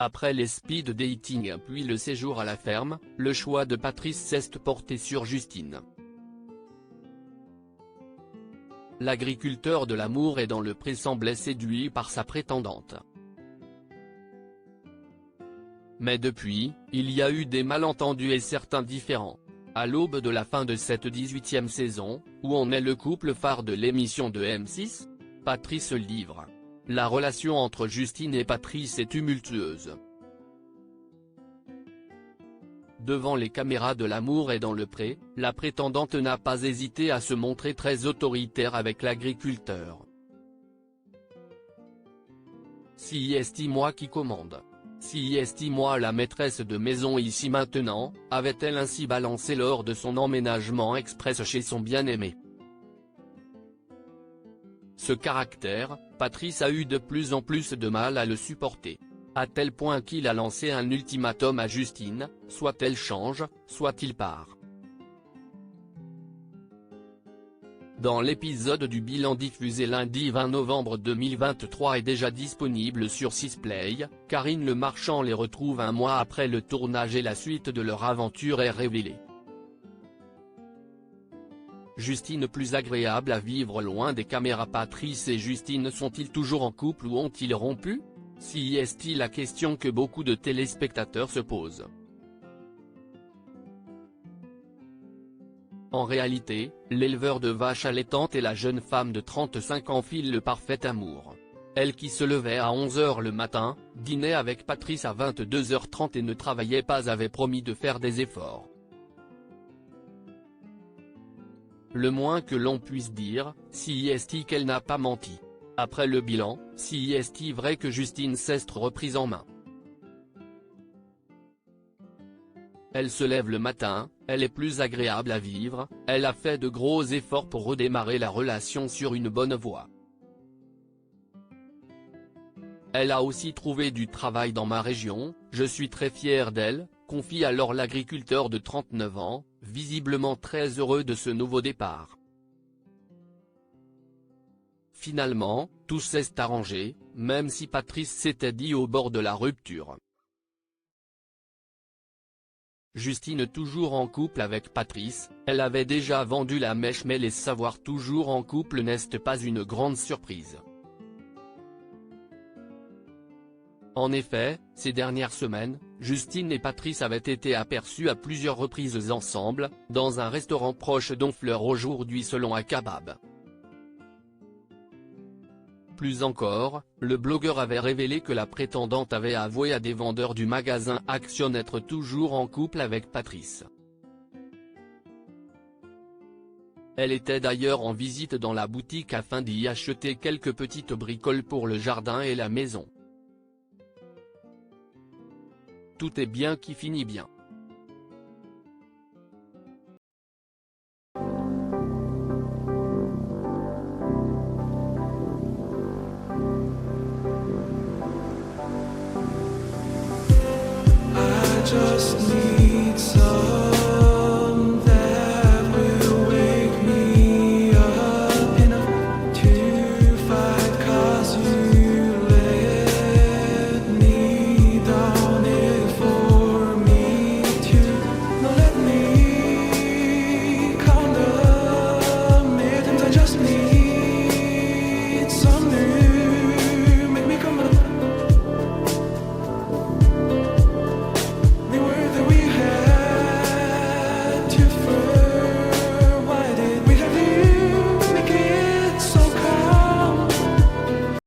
Après les speed dating puis le séjour à la ferme, le choix de Patrice s'est porté sur Justine. L'agriculteur de l'amour et dans le pré semblait séduit par sa prétendante. Mais depuis, il y a eu des malentendus et certains différends. À l'aube de la fin de cette 18e saison, où en est le couple phare de l'émission de M6, Patrice livre. La relation entre Justine et Patrice est tumultueuse. Devant les caméras de l'amour et dans le pré, la prétendante n'a pas hésité à se montrer très autoritaire avec l'agriculteur. Si est moi qui commande. Si est moi la maîtresse de maison ici maintenant, avait-elle ainsi balancé lors de son emménagement express chez son bien-aimé. Ce caractère, Patrice a eu de plus en plus de mal à le supporter. À tel point qu'il a lancé un ultimatum à Justine, soit elle change, soit il part. Dans l'épisode du bilan diffusé lundi 20 novembre 2023 et déjà disponible sur 6play, Karine Le Marchand les retrouve un mois après le tournage et la suite de leur aventure est révélée. Justine plus agréable à vivre loin des caméras. Patrice et Justine sont-ils toujours en couple ou ont-ils rompu? Si est la question que beaucoup de téléspectateurs se posent. En réalité, l'éleveur de vaches allaitantes et la jeune femme de 35 ans filent le parfait amour. Elle qui se levait à 11 h le matin, dînait avec Patrice à 22 h 30 et ne travaillait pas avait promis de faire des efforts. Le moins que l'on puisse dire, si est qu'elle n'a pas menti. Après le bilan, si est vrai que Justine s'est reprise en main. Elle se lève le matin, elle est plus agréable à vivre, elle a fait de gros efforts pour redémarrer la relation sur une bonne voie. Elle a aussi trouvé du travail dans ma région, je suis très fier d'elle, confie alors l'agriculteur de 39 ans, visiblement très heureux de ce nouveau départ. Finalement, tout s'est arrangé, même si Patrice s'était dit au bord de la rupture. Justine toujours en couple avec Patrice, elle avait déjà vendu la mèche mais les savoir toujours en couple n'est pas une grande surprise. En effet, ces dernières semaines, Justine et Patrice avaient été aperçus à plusieurs reprises ensemble, dans un restaurant proche d'Honfleur aujourd'hui selon Akabab. Plus encore, le blogueur avait révélé que la prétendante avait avoué à des vendeurs du magasin Action être toujours en couple avec Patrice. Elle était d'ailleurs en visite dans la boutique afin d'y acheter quelques petites bricoles pour le jardin et la maison. Tout est bien qui finit bien.